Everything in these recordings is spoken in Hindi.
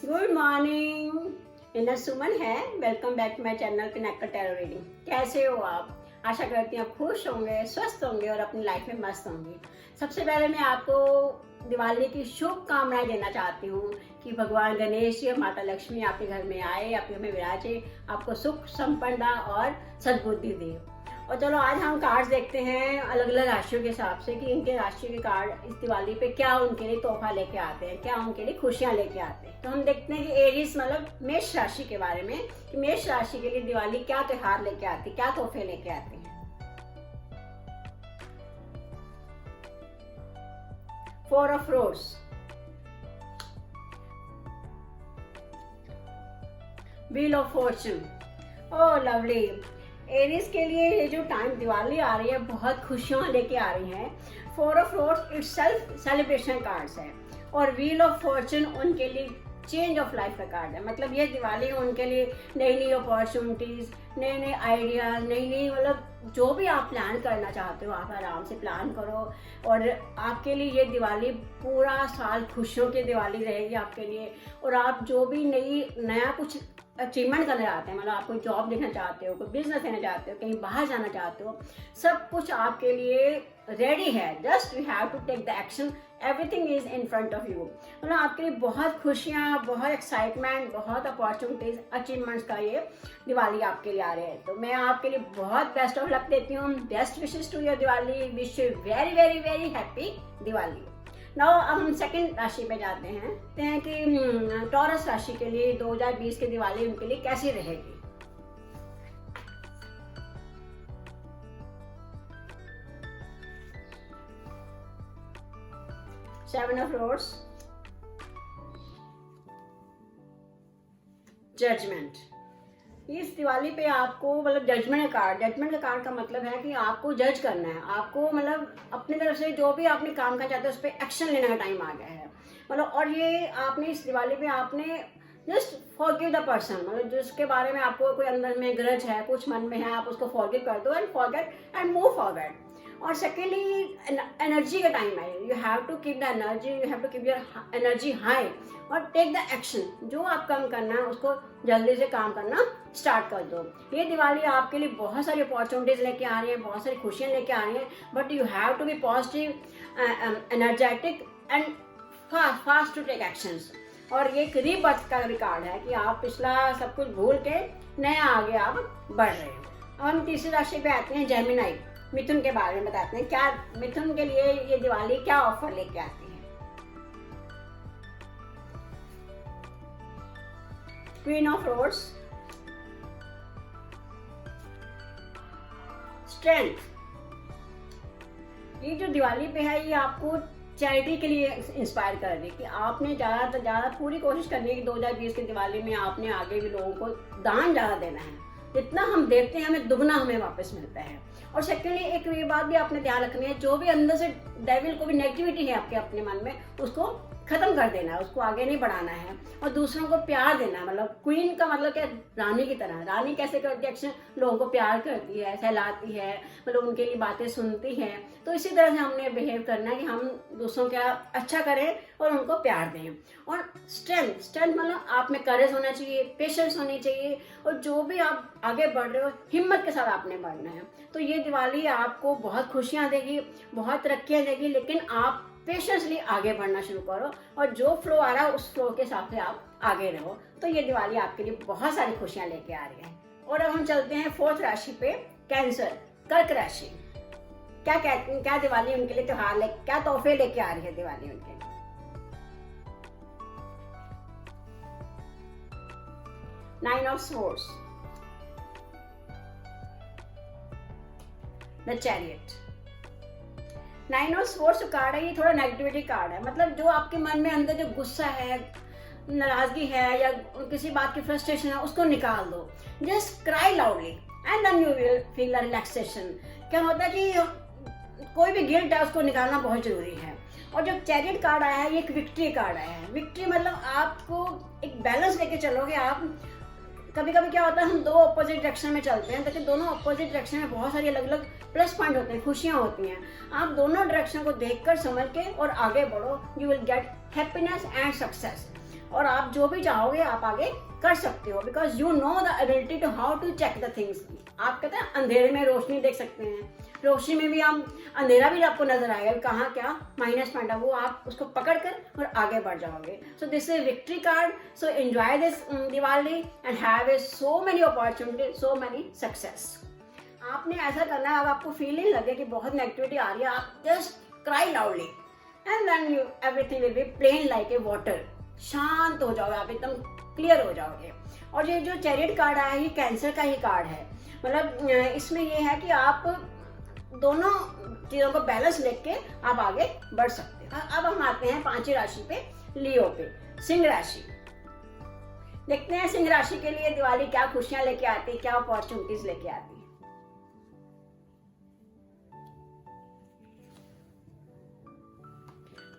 Good morning. मेरा सुमन है। Welcome back to my channel pinnacle tarot reading. कैसे हो आप? आशा करती हूँ आप खुश होंगे, स्वस्थ होंगे और अपनी लाइफ में मस्त होंगे। सबसे पहले मैं आपको दिवाली की शुभकामनाएं देना चाहती हूँ कि भगवान गणेश जी और माता लक्ष्मी आपके घर में आए, आपके घर में विराजे, आपको सुख संपन्नता और सद्बुद्धि दे। और चलो आज हम कार्ड्स देखते हैं अलग अलग राशियों के हिसाब से कि इनके राशि के कार्ड इस दिवाली पे क्या उनके लिए तोहफा लेके आते हैं, क्या उनके लिए खुशियां लेके आते हैं। तो हम देखते हैं कि एरीज मतलब मेष राशि के बारे में कि मेष राशि के लिए दिवाली क्या त्योहार लेके आती है, क्या तोहफे लेके आती है। 4 of rods, wheel of fortune. Oh lovely. Aries के लिए ये जो टाइम दिवाली आ रही है बहुत खुशियां लेके आ रही है। 4 of rods itself celebration cards है और व्हील ऑफ फॉर्चून उनके लिए चेंज ऑफ लाइफ का कार्ड है। मतलब ये दिवाली उनके लिए नई नई अपॉर्चुनिटीज, नए नए आइडियाज, नई नई मतलब जो भी आप प्लान करना चाहते हो आप आराम से प्लान करो। और आपके लिए ये दिवाली पूरा साल खुशियों की दिवाली रहेगी आपके लिए। और आप जो भी नया कुछ अचीवमेंट करना चाहते हैं, मतलब आप कोई जॉब देखना चाहते हो, कोई बिजनेस लेना चाहते हो, कहीं बाहर जाना चाहते हो, सब कुछ आपके लिए रेडी है। Just you have to take the action, everything is in front of you. मतलब आपके लिए बहुत खुशियाँ, बहुत एक्साइटमेंट, बहुत अपॉर्चुनिटीज, अचीवमेंट्स का ये दिवाली आपके लिए आ रहे हैं। तो मैं आपके लिए बहुत बेस्ट ऑफ लक देती हूँ। Best wishes to your Diwali. Wish you very very very happy Diwali. Now अब हम सेकंड राशि पे जाते हैं। देखते हैं कि टॉरस राशि के लिए 2020 की दिवाली उनके लिए कैसी रहेगी। Seven of rods, judgement. इस दिवाली पे आपको मतलब जजमेंट का कार्ड का मतलब है कि आपको जज करना है। आपको मतलब अपनी तरफ से जो भी आपने काम करना चाहते हो उस पर एक्शन लेने का टाइम आ गया है। मतलब और ये आपने इस दिवाली पे आपने जस्ट फॉरगिव द पर्सन, मतलब जिसके बारे में आपको कोई अंदर में ग्रज है, कुछ मन में है, आप उसको फॉरगिव कर दो and forget and move forward. और सेकेंडली एनर्जी का टाइम है। You have to keep the energy, you have to keep your energy high और टेक द एक्शन। जो आप काम करना है उसको जल्दी से काम करना स्टार्ट कर दो। ये दिवाली आपके लिए बहुत सारी अपॉर्चुनिटीज लेके आ रही है, बहुत सारी खुशियां लेके आ रही है। But you have to be positive, energetic and fast to take actions. और ये एक रीबर्थ का भी कार्ड है कि आप पिछला सब कुछ भूल के नया आगे आप बढ़ रहे हो। अब हम तीसरी राशि पे आते हैं, जेमिनी, मिथुन के बारे में बताते हैं। क्या मिथुन के लिए ये दिवाली क्या ऑफर लेके आती है। Queen of rods, strength. ये जो दिवाली पे है ये आपको चैरिटी के लिए इंस्पायर कर रही है कि आपने ज़्यादा से ज़्यादा पूरी कोशिश करनी है कि 2020 की दिवाली में आपने आगे भी लोगों को दान ज़्यादा देना है। जितना हम देते हैं हमें दुगना हमें वापस मिलता है। और सेकेंडली एक ये बात भी आपने ध्यान रखनी है, जो भी अंदर से डेविल को भी नेगेटिविटी है आपके अपने मन में उसको खत्म कर देना है, उसको आगे नहीं बढ़ाना है और दूसरों को प्यार देना है। मतलब क्वीन का मतलब क्या, रानी की तरह। रानी कैसे करती है एक्शन, लोगों को प्यार करती है, सहलाती है, मतलब उनके लिए बातें सुनती है। तो इसी तरह से हमने बिहेव करना है कि हम दूसरों का अच्छा करें और उनको प्यार दें। और स्ट्रेंथ मतलब आप में करेज होना चाहिए, पेशेंस होनी चाहिए और जो भी आप आगे बढ़ रहे हो हिम्मत के साथ आपने बढ़ना है। तो ये दिवाली आपको बहुत खुशियां देगी, बहुत तरक्कियां देगी, लेकिन आप पेशेंसली आगे बढ़ना शुरू करो और जो फ्लो आ रहा है उस फ्लो के हिसाब से आप आगे रहो। तो ये दिवाली आपके लिए बहुत सारी खुशियां लेके आ रही है। और अब हम चलते हैं फोर्थ राशि पे, कैंसर, कर्क राशि। क्या कहते हैं, क्या दिवाली उनके लिए त्योहार क्या तोहफे लेके आ रही है दिवाली उनके लिए। Nine of swords, the chariot. Nine of swords card है, ये थोड़ा नेगेटिविटी कार्ड है। मतलब जो आपके मन में अंदर जो गुस्सा है, नाराजगी है या किसी बात की फ्रस्ट्रेशन है उसको निकाल दो। Just cry loudly and then you will feel a relaxation. क्या होता है कि कोई भी गिल्ट है उसको निकालना बहुत जरूरी है। और जो चैरियट कार्ड आया है ये एक विक्ट्री कार्ड आया है। विक्ट्री मतलब आपको एक बैलेंस लेके चलोगे आप। कभी कभी क्या होता है हम दो अपोजिट डायरेक्शन में चलते हैं, लेकिन दोनों अपोजिट डायरेक्शन में बहुत सारी अलग अलग प्लस पॉइंट होते हैं, खुशियां होती हैं। आप दोनों डायरेक्शन को देखकर समझ के और आगे बढ़ो, you will get happiness and success. और आप जो भी चाहोगे आप आगे कर सकते हो, because you know the ability to how to check the things. आप कहते हैं अंधेरे में रोशनी देख सकते हैं, रोशनी में भी हम अंधेरा भी आपको नजर आएगा कहाँ क्या माइनस पॉइंट है, वो आप उसको पकड़ कर और आगे बढ़ जाओगे। So this is victory card. So enjoy this Diwali and have a so many opportunity, so many success. आपने ऐसा करना है, अब आपको फीलिंग लगे कि बहुत नेगेटिविटी आ रही है, आप just cry loudly and then you everything will be plain like a water. शांत हो जाओगे आप, एकदम क्लियर हो जाओगे। और ये जो चैरियट कार्ड आया है ये कैंसर का ही कार्ड है, मतलब इसमें ये है कि आप दोनों चीजों को बैलेंस लेके आप आगे बढ़ सकते हैं। अब हम आते हैं पांचवी राशि पे, लियो पे, सिंह राशि। देखते हैं सिंह राशि के लिए दिवाली क्या खुशियां लेके आती है, क्या अपॉर्चुनिटीज लेके आती है।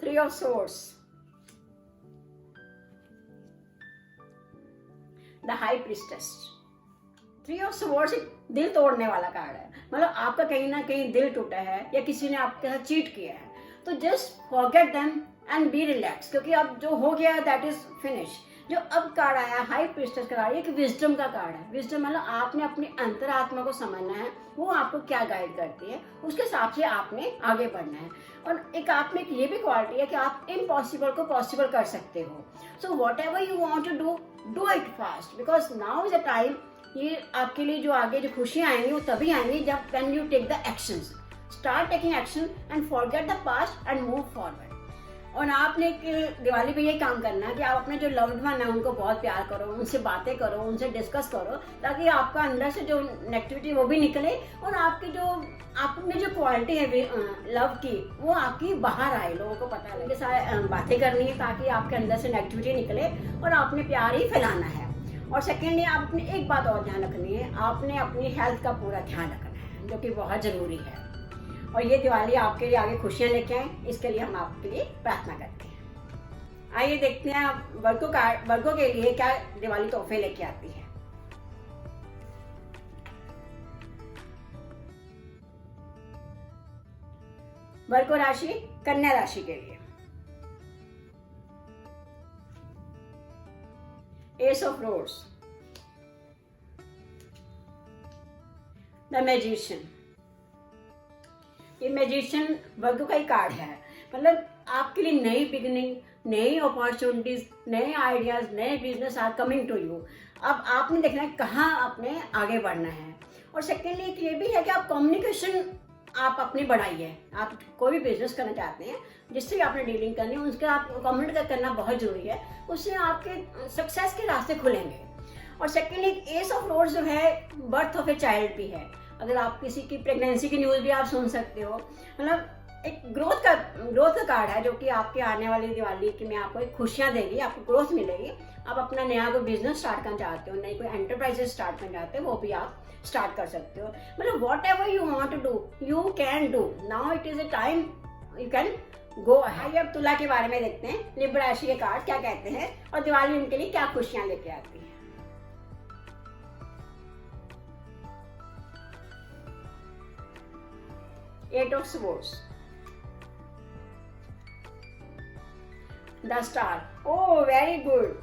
Three of swords, the high priestess. Three of swords एक दिल तोड़ने वाला कार्ड है, मतलब आपका कहीं ना कहीं दिल टूटा है या किसी ने आपके साथ चीट किया है, तो just forget them and be relax, क्योंकि अब जो हो गया दैट इज फिनिश। जो अब कार्ड आया हाई प्रीस्टेस का कार्ड, एक विजडम का कार्ड है। विजडम मतलब आपने अपनी अंतरात्मा को समझना है, वो आपको क्या गाइड करती है, उसके हिसाब से आपने आगे बढ़ना है। और एक आप में ये भी क्वालिटी है कि आप इम्पॉसिबल को पॉसिबल कर सकते हो। So whatever you want to do it fast, because now is a time. ये आपके लिए जो आगे जो खुशियां आएंगी वो तभी आएंगी जब when you take the actions, start taking action and forget the past and move forward. और आपने एक दिवाली पे ये काम करना है कि आप अपने जो लव्ड वन है उनको बहुत प्यार करो, उनसे बातें करो, उनसे डिस्कस करो, ताकि आपका अंदर से जो नेगेटिविटी वो भी निकले और आपकी जो आप में जो क्वालिटी है लव की वो आपकी बाहर आए, लोगों को पता लगे। सारे बातें करनी है ताकि आपके अंदर से नेगेटिविटी निकले और आपने प्यार ही फैलाना है। और सेकेंडली आप अपनी एक बात और ध्यान रखनी है, आपने अपनी हेल्थ का पूरा ध्यान रखना है, जो कि बहुत जरूरी है। और ये दिवाली आपके लिए आगे खुशियां लेके आए, इसके लिए हम आपके लिए प्रार्थना करते हैं। आइए देखते हैं वर्गों के लिए क्या दिवाली तोहफे लेके आती है। वर्गो राशि, कन्या राशि के लिए ace of rods, the magician. ये मैजिशियन वर्ग का ही कार्ड है, मतलब आपके लिए नई बिगिनिंग, नई अपॉर्चुनिटीज, नए आइडियाज, नए business are coming to you. अब आपने देखना है कहाँ आपने आगे बढ़ना है। और सेकेंडली एक ये भी है कि आप कम्युनिकेशन आप अपनी बढ़ाइए। आप कोई भी बिजनेस करना चाहते हैं, जिससे आपने डीलिंग करनी है उसका आप कम्युनिकेट करना बहुत जरूरी है, उससे आपके सक्सेस के रास्ते खुलेंगे। और सेकेंडली एस ऑफ रोड्स जो है बर्थ ऑफ ए चाइल्ड भी है। अगर आप किसी की प्रेगनेंसी की न्यूज़ भी आप सुन सकते हो, मतलब एक ग्रोथ का कार्ड है, जो कि आपके आने वाली दिवाली की में आपको एक खुशियां देगी, आपको ग्रोथ मिलेगी। आप अपना नया कोई बिजनेस स्टार्ट करना चाहते हो, नई कोई एंटरप्राइजेस स्टार्ट करना चाहते हो, वो भी आप स्टार्ट कर सकते हो। मतलब whatever you want to do you can do, now it is a time you can go. आइए अब तुला के बारे में देखते हैं, लिब्रा राशि के कार्ड क्या कहते हैं और दिवाली उनके लिए क्या खुशियां लेके आती है। Eight of swords, the star. Oh very good.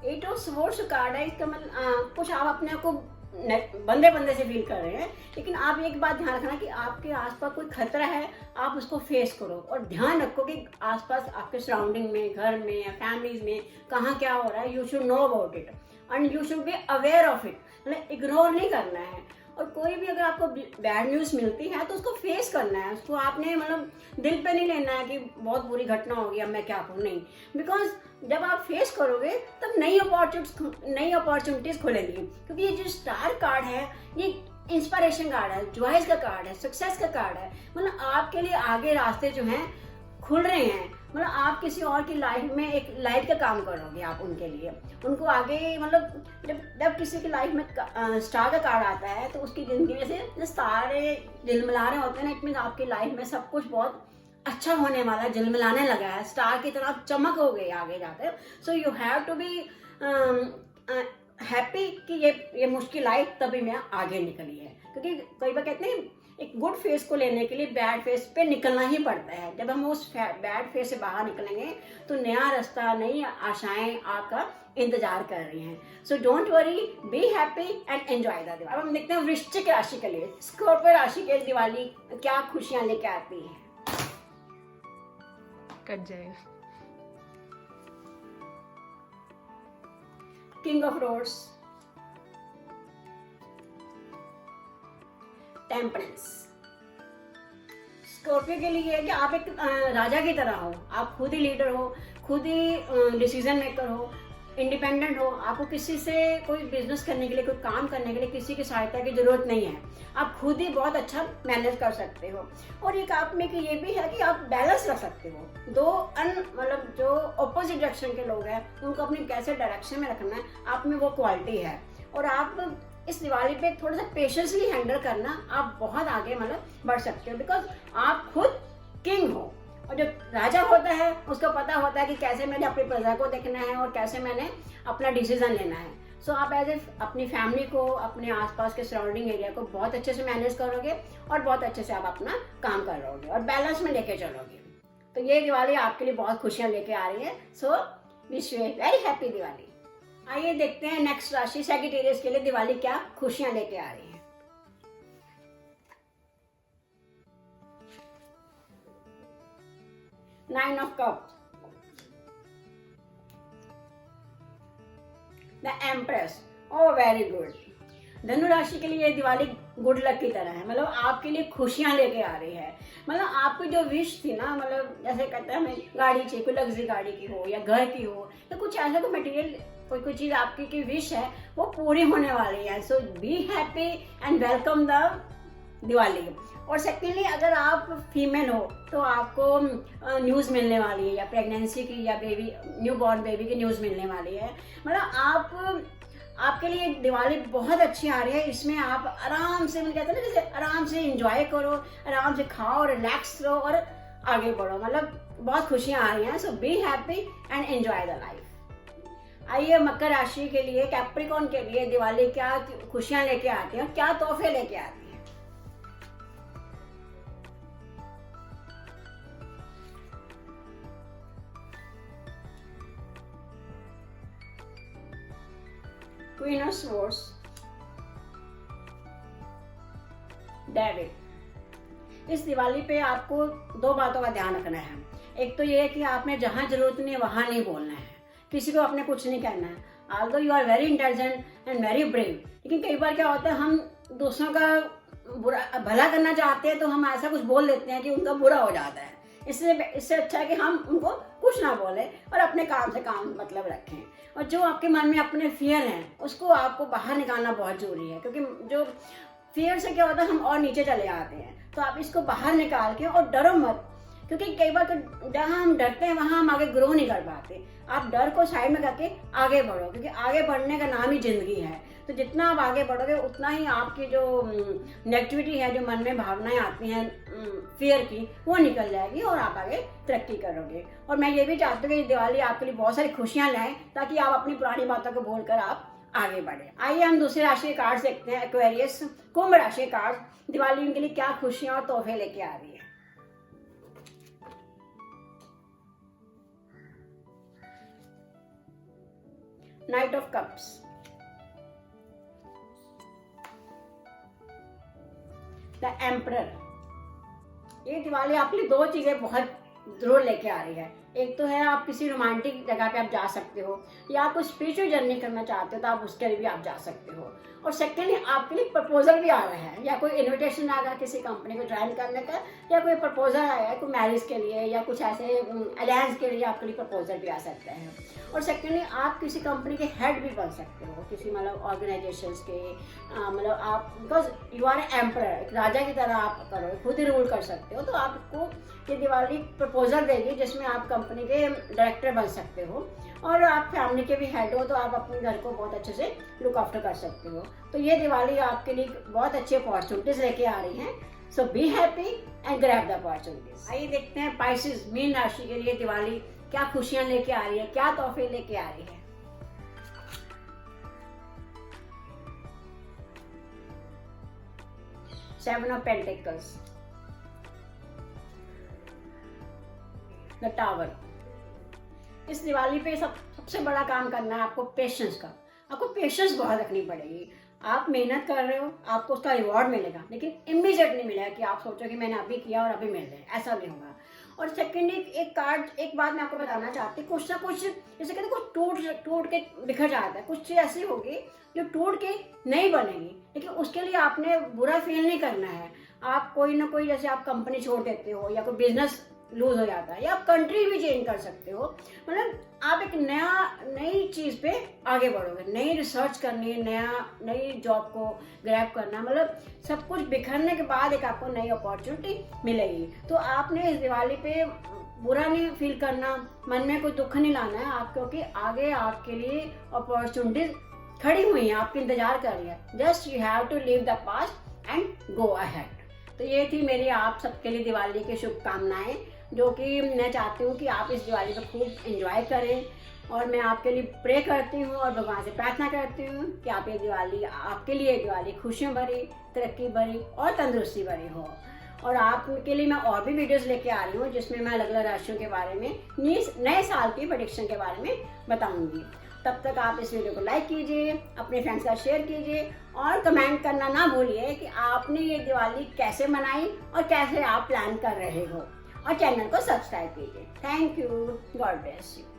Eight of swords card है, इसका मतलब कुछ आप अपने आप को बंदे से फील कर रहे हैं, लेकिन आप एक बात ध्यान रखना कि आपके आसपास कोई खतरा है, आप उसको फेस करो। और ध्यान रखो कि आसपास आपके सराउंडिंग में, घर में या फैमिलीज में कहाँ क्या हो रहा है, you should know about it and you should be aware of it. मतलब इग्नोर नहीं करना है। और कोई भी अगर आपको बैड न्यूज़ मिलती है तो उसको फेस करना है, उसको आपने मतलब दिल पे नहीं लेना है कि बहुत बुरी घटना होगी अब मैं क्या करूँ, नहीं। बिकॉज जब आप फेस करोगे तब नई अपॉर्चुनिटीज खुलेंगी। क्योंकि ये जो स्टार कार्ड है ये इंस्पिरेशन कार्ड है, जॉयस का कार्ड है, सक्सेस का कार्ड है। मतलब आपके लिए आगे रास्ते जो हैं खुल रहे हैं। मतलब आप किसी और की लाइफ में एक लाइट का काम करोगे आप उनके लिए, उनको आगे मतलब जब किसी की लाइफ में स्टार का कार्ड आता है तो उसकी जिंदगी में से सारे झिलमिला रहे होते हैं ना, इट मीन आपकी लाइफ में सब कुछ बहुत अच्छा होने वाला, झिलमिलाने लगा है, स्टार की तरह आप चमक हो गई आगे जाते हो। So you have to be happy कि ये मुश्किल लाइफ तभी मैं आगे निकली है। क्योंकि कई बार कहते हैं एक गुड फेस को लेने के लिए बैड फेस पे निकलना ही पड़ता है। जब हम उस बैड फेस से बाहर निकलेंगे तो नया रास्ता, नई आशाएं आपका इंतजार कर रही हैं। So don't worry, B happy and enjoy the Diwali. अब हम देखते हैं वृश्चिक राशि के लिए, स्कॉर्पियो राशि के दिवाली क्या खुशियां लेके आती है। कट जाएगा। King of rods, temperance. Scorpio के लिए कि आप एक राजा की तरह हो, आप खुद ही लीडर हो, खुद ही डिसीजन मेकर हो, इंडिपेंडेंट हो। आपको किसी से कोई बिजनेस करने के लिए, कोई काम करने के लिए किसी की सहायता की जरूरत नहीं है। आप खुद ही बहुत अच्छा मैनेज कर सकते हो। और एक आप में कि ये भी है कि आप बैलेंस रख सकते हो। दो मतलब जो ऑपोजिट डायरेक्शन के लोग हैं उनको अपनी कैसे डायरेक्शन में रखना है, आप में वो क्वालिटी है। और आप इस दिवाली पे थोड़ा सा पेशेंसली हैंडल करना, आप बहुत आगे मतलब बढ़ सकते हो, बिकॉज आप खुद किंग हो। और जो राजा होता है उसको पता होता है कि कैसे मैंने अपनी प्रजा को देखना है और कैसे मैंने अपना डिसीजन लेना है। सो आप एज ए अपनी फैमिली को, अपने आसपास के सराउंडिंग एरिया को बहुत अच्छे से मैनेज करोगे और बहुत अच्छे से आप अपना काम करोगे और बैलेंस में लेके चलोगे। तो ये दिवाली आपके लिए बहुत खुशियां लेके आ रही है। So wish you very happy Diwali. आइए देखते हैं नेक्स्ट राशि सैजिटेरियस के लिए दिवाली क्या खुशियां लेके आ रही है। Nine of cups, the empress. Oh very good. धनु राशि के लिए ये दिवाली गुड लक की तरह है, मतलब आपके लिए खुशियां लेके आ रही है। मतलब आपकी जो विश थी ना, मतलब जैसे कहते हैं हमें गाड़ी चाहिए, कोई लग्जरी गाड़ी की हो या घर की हो या कुछ ऐसा कोई मटेरियल, कोई चीज आपकी की विश है वो पूरी होने वाली है। So be happy and welcome the Diwali. और सेकेंडली अगर आप फीमेल हो तो आपको न्यूज़ मिलने वाली है, या प्रेगनेंसी की या बेबी, न्यू बॉर्न बेबी की न्यूज़ मिलने वाली है। मतलब आपके लिए दिवाली बहुत अच्छी आ रही है। इसमें आप आराम से, कहते हैं ना जैसे आराम से इंजॉय करो, आराम से खाओ, रिलैक्स रहो और आगे बढ़ो। मतलब बहुत खुशियाँ आ रही हैं। So be happy and enjoy the life. आइए मकर राशि के लिए, कैप्रिकॉर्न के लिए दिवाली क्या खुशियाँ लेके आती है, क्या तोहफे लेके आती है। Queen of swords, David. इस दिवाली पे आपको दो बातों का ध्यान रखना है। एक तो ये है कि आपने जहां जरूरत नहीं वहां नहीं बोलना है, किसी को आपने कुछ नहीं कहना है। Although you are very intelligent and very brave, लेकिन कई बार क्या होता है हम दूसरों का भला करना चाहते हैं तो हम ऐसा कुछ बोल देते हैं कि उनका बुरा हो जाता है। इससे अच्छा है कि हम उनको कुछ ना बोले और अपने काम से काम मतलब रखें। और जो आपके मन में अपने फियर हैं उसको आपको बाहर निकालना बहुत जरूरी है, क्योंकि जो फियर से क्या होता है हम और नीचे चले आते हैं। तो आप इसको बाहर निकाल के, और डरो मत, क्योंकि कई बार तो जहाँ हम डरते हैं वहाँ हम आगे ग्रो नहीं कर पाते। आप डर को साइड में करके आगे बढ़ो, क्योंकि आगे बढ़ने का नाम ही जिंदगी है। तो जितना आप आगे बढ़ोगे उतना ही आपकी जो नेगेटिविटी है, जो मन में भावनाएं आती हैं फियर की, वो निकल जाएगी और आप आगे तरक्की करोगे। और मैं ये भी चाहती हूँ कि दिवाली आपके लिए बहुत सारी खुशियाँ लाएं, ताकि आप अपनी पुरानी बातों को भूलकर आप आगे बढ़े। आइए हम दूसरी राशि के कार्ड देखते हैं। एक्वेरियस, कुंभ राशि के कार्ड दिवाली के लिए क्या खुशियाँ और तोहफे लेके आ रही है। Night of cups, the emperor. ये दिवाली आपके लिए दो चीजें बहुत जरूर लेके आ रही है। एक तो है आप किसी रोमांटिक जगह पे आप जा सकते हो, या आप कुछ स्पिरिचुअल जर्नी करना चाहते हो तो आप उसके लिए भी आप जा सकते हो। और सेकेंडली आपके लिए प्रपोजल भी आ रहा है, या कोई इनविटेशन आ गया किसी कंपनी को ज्वाइन करने का, या कोई प्रपोजल आया है कोई मैरिज के लिए या कुछ ऐसे अलायंस के लिए आपके लिए प्रपोजल भी आ सकता है। और सेकेंडली आप किसी कंपनी के हेड भी बन सकते हो, किसी मतलब ऑर्गेनाइजेशंस के, मतलब आप, बिकॉज यू आर एम्परर, एक राजा की तरह आप करो, खुद ही रूल कर सकते हो। तो आपको ये दिवाली प्रपोजल देगी जिसमें आप कंपनी के डायरेक्टर बन सकते हो, और आप फैमिली के भी हेड हो तो आप अपने घर को बहुत अच्छे से लुक आफ्टर कर सकते हो। तो ये दिवाली आपके लिए बहुत अच्छी अपॉर्चुनिटीज लेके आ रही हैं। So be happy and grab the opportunities. आइए देखते हैं पाइसेस, मीन राशि के लिए दिवाली क्या खुशियां लेके आ रही है, क्या तोहफे लेके आ रही है। 7 of Pentacles, द टावर। इस दिवाली पे सबसे बड़ा काम करना है आपको पेशेंस का। आपको पेशेंस बहुत रखनी पड़ेगी। आप मेहनत कर रहे हो, आपको उसका रिवॉर्ड मिलेगा, लेकिन इमीडिएट नहीं मिलेगा कि आप सोचो कि मैंने अभी किया और अभी मिल रहा है, ऐसा नहीं होगा। और सेकंड एक कार्ड, एक बात मैं आपको बताना चाहती हूँ, कुछ ना कुछ जैसे कहते कुछ टूट के बिखर जाता है, कुछ चीज़ ऐसी होगी जो टूट के नहीं बनेगी, लेकिन उसके लिए आपने बुरा फील नहीं करना है। आप कोई ना कोई, जैसे आप कंपनी छोड़ देते हो या कोई बिजनेस लूज हो जाता है या आप कंट्री भी चेंज कर सकते हो, मतलब आप एक नई चीज़ पे आगे बढ़ोगे, नई रिसर्च करनी है, नई जॉब को ग्रैब करना, मतलब सब कुछ बिखरने के बाद एक आपको नई अपॉर्चुनिटी मिलेगी। तो आपने इस दिवाली पे बुरा नहीं फील करना, मन में कोई दुख नहीं लाना है आप, क्योंकि आगे आपके लिए अपॉर्चुनिटीज खड़ी हुई हैं, आपके इंतजार कर रही है। Just you have to leave the past and go ahead. तो ये थी मेरी आप सबके लिए दिवाली की शुभकामनाएं, जो कि मैं चाहती हूँ कि आप इस दिवाली को खूब एंजॉय करें। और मैं आपके लिए प्रे करती हूँ और भगवान से प्रार्थना करती हूँ कि आप ये दिवाली, आपके लिए दिवाली खुशियों भरी, तरक्की भरी और तंदुरुस्ती भरी हो। और आपके लिए मैं और भी वीडियोस लेके आ रही हूँ, जिसमें मैं अलग अलग राशियों के बारे में, नए साल की प्रेडिक्शन के बारे में बताऊँगी। तब तक आप इस वीडियो को लाइक कीजिए, अपने फ्रेंड्स का शेयर कीजिए और कमेंट करना ना भूलिए कि आपने ये दिवाली कैसे मनाई और कैसे आप प्लान कर रहे हो। और चैनल को सब्सक्राइब कीजिए। Thank you, God bless you.